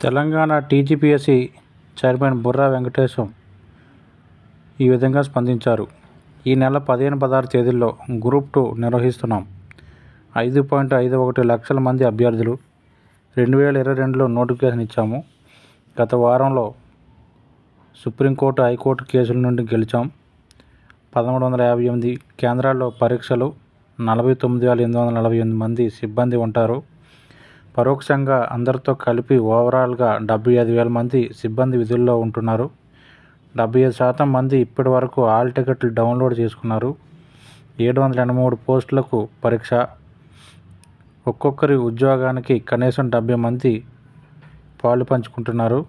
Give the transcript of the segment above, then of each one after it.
Telangana TGPSC chairman Borra Venkatesham ఈ విధంగా స్పందించారు. ఈ నెల 15, 16 తేదీల్లో గ్రూప్ 2 నిర్వహిస్తున్నాం. 5.51 లక్షల మంది అభ్యర్థులు. 2022లో నోటిఫికేషన్ ఇచ్చాము. గత వారంలో సుప్రీంకోర్టు, హైకోర్టు కేసుల నుండి గెలిచాం. 1358 కేంద్రాల్లో పరీక్షలు. 49,848 మంది సిబ్బంది ఉంటారు. పరోక్షంగా అందరితో కలిపి ఓవరాల్గా 75,000 మంది సిబ్బంది విధుల్లో ఉంటున్నారు. 75% మంది ఇప్పటి వరకు హాల్ టికెట్లు డౌన్లోడ్ చేసుకున్నారు. 783 పోస్టులకు పరీక్ష. ఒక్కొక్కరి ఉద్యోగానికి కనీసం 70 మంది పాలు పంచుకుంటున్నారు.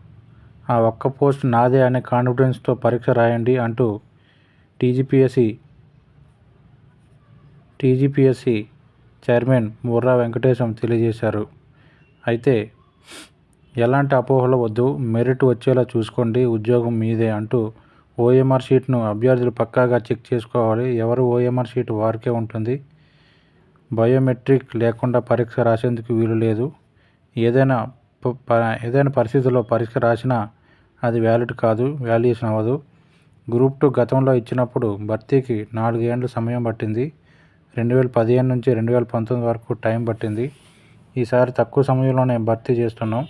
ఆ ఒక్క పోస్ట్ నాదే అనే కాన్ఫిడెన్స్తో పరీక్ష రాయండి అంటూ టీజీపీఎస్సీ చైర్మన్ బుర్రా వెంకటేశం తెలియజేశారు. అయితే ఎలాంటి అపోహలు వద్దు, మెరిట్ వచ్చేలా చూసుకోండి, ఉద్యోగం మీదే అంటూ ఓఎంఆర్ షీట్ను అభ్యర్థులు పక్కాగా చెక్ చేసుకోవాలి. ఎవరు ఓఎంఆర్ షీట్ వారికే ఉంటుంది. బయోమెట్రిక్ లేకుండా పరీక్ష రాసేందుకు వీలు లేదు. ఏదైనా పరిస్థితుల్లో పరీక్ష రాసినా అది వ్యాలిడ్ కాదు, వాల్యుయేషన్ అవ్వదు. గ్రూప్ 2 గతంలో ఇచ్చినప్పుడు భర్తీకి 4 ఏళ్ల సమయం పట్టింది. 2015 నుంచి 2019 వరకు టైం పట్టింది. ఈసారి తక్కువ సమయంలోనే భర్తీ చేస్తున్నాం.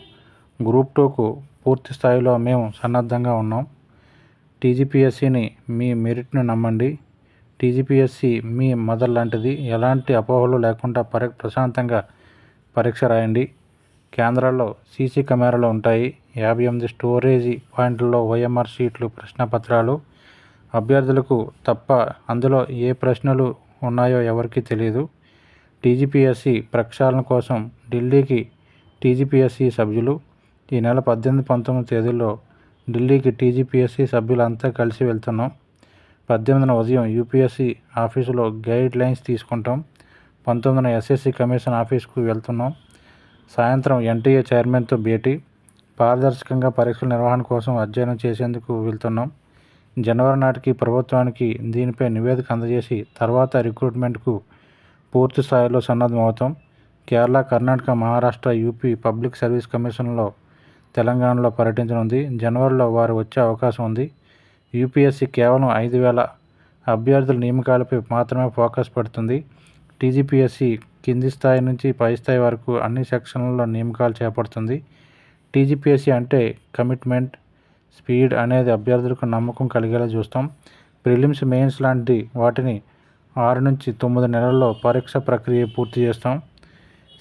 గ్రూప్ 2కు పూర్తి స్థాయిలో మేము సన్నద్ధంగా ఉన్నాం. టీజీపీఎస్సీని, మీ మెరిట్ను నమ్మండి. టీజీపీఎస్సీ మీ మదర్ లాంటిది. ఎలాంటి అపోహలు లేకుండా ప్రశాంతంగా పరీక్ష రాయండి. కేంద్రాల్లో సీసీ కెమెరాలు ఉంటాయి. 58 స్టోరేజీ పాయింట్లలో ఓఎంఆర్ షీట్లు, ప్రశ్నపత్రాలు అభ్యర్థులకు తప్ప అందులో ఏ ప్రశ్నలు ఉన్నాయో ఎవరికీ తెలియదు. టీజీపీఎస్సీ ప్రక్షాళన కోసం ఢిల్లీకి టీజీపీఎస్సీ సభ్యులు ఈ నెల 18, 19 తేదీల్లో ఢిల్లీకి టీజీపీఎస్సీ సభ్యులంతా కలిసి వెళ్తున్నాం. 18న ఉదయం యూపీఎస్సీ ఆఫీసులో గైడ్ లైన్స్ తీసుకుంటాం. 19న ఎస్ఎస్సీ కమిషన్ ఆఫీసుకు వెళ్తున్నాం. సాయంత్రం ఎన్టీఏ చైర్మన్తో భేటీ. పారదర్శకంగా పరీక్షల నిర్వహణ కోసం అధ్యయనం చేసేందుకు వెళ్తున్నాం. జనవరి నాటికి ప్రభుత్వానికి దీనిపై నివేదిక అందజేసి తర్వాత రిక్రూట్మెంట్కు పూర్తి స్థాయిలో సన్నద్ధమవుతాం. Kerala, Karnataka, Maharashtra, UP public service కమిషన్లో తెలంగాణలో పర్యటించనుంది. జనవరిలో వారు వచ్చే అవకాశం ఉంది. యూపీఎస్సీ కేవలం 5,000 అభ్యర్థుల నియామకాలపై మాత్రమే ఫోకస్ పెడుతుంది. టీజీపీఎస్సీ కింది స్థాయి నుంచి పై స్థాయి వరకు అన్ని సెక్షన్లలో నియామకాలు చేపడుతుంది. టీజీపీఎస్సీ అంటే కమిట్మెంట్, స్పీడ్ అనేది అభ్యర్థులకు నమ్మకం కలిగేలా చూస్తాం. ప్రిలిమ్స్, మెయిన్స్ లాంటి వాటిని 6 నుంచి 9 నెలల్లో పరీక్ష ప్రక్రియ పూర్తి చేస్తాం.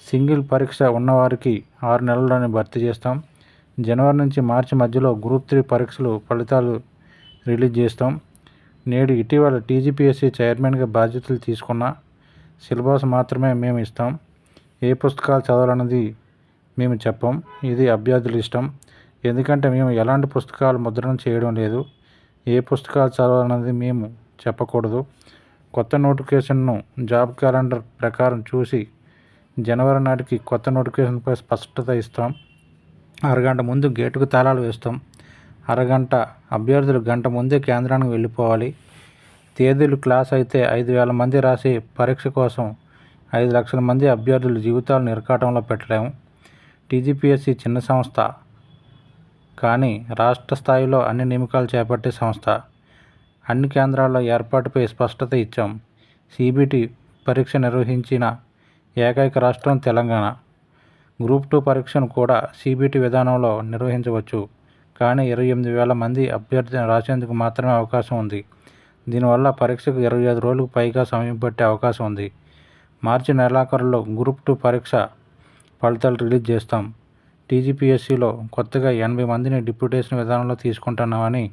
సింగిల్ పరీక్ష ఉన్నవారికి 6 నెలల్లోనే భర్తీ చేస్తాం. జనవరి నుంచి మార్చి మధ్యలో గ్రూప్ 3 పరీక్షలు ఫలితాలు రిలీజ్ చేస్తాం. ఇటీవల టీజీపీఎస్సీ చైర్మన్గా బాధ్యతలు తీసుకున్న సిలబస్ మాత్రమే మేము ఇస్తాం. ఏ పుస్తకాలు చదవాలన్నది మేము చెప్పం. ఇది అభ్యర్థుల ఇష్టం. ఎందుకంటే మేము ఎలాంటి పుస్తకాలు ముద్రణ చేయడం లేదు. ఏ పుస్తకాలు చదవాలన్నది మేము చెప్పకూడదు. కొత్త నోటిఫికేషన్ను జాబ్ క్యాలెండర్ ప్రకారం చూసి జనవరి నాటికి కొత్త నోటిఫికేషన్పై స్పష్టత ఇస్తాం. అరగంట ముందు గేటుకు తాళాలు వేస్తాం. అభ్యర్థులు గంట ముందే కేంద్రానికి వెళ్ళిపోవాలి. తేదీలు క్లాస్ అయితే 5,000 మంది రాసే పరీక్ష కోసం 5 లక్షల మంది అభ్యర్థుల జీవితాలను ఇరకాటంలో పెట్టలేము. టీజీపీఎస్సీ చిన్న సంస్థ కానీ రాష్ట్ర స్థాయిలో అన్ని నియామకాలు చేపట్టే సంస్థ. అన్ని కేంద్రాల్లో ఏర్పాటుపై స్పష్టత ఇచ్చాం. సీబీటీ పరీక్ష నిర్వహించిన ఏకైక రాష్ట్రం తెలంగాణ. గ్రూప్ 2 పరీక్షను కూడా సీబీటీ విధానంలో నిర్వహించవచ్చు. కానీ 28,000 మంది అభ్యర్థులను రాసేందుకు మాత్రమే అవకాశం ఉంది. దీనివల్ల పరీక్షకు 25 రోజులకు పైగా సమయం పట్టే అవకాశం ఉంది. మార్చి నెలాఖరులో గ్రూప్ 2 పరీక్ష ఫలితాలు రిలీజ్ చేస్తాం. టీజీపీఎస్సీలో కొత్తగా 80 మందిని డిప్యూటేషన్ విధానంలో తీసుకుంటున్నామని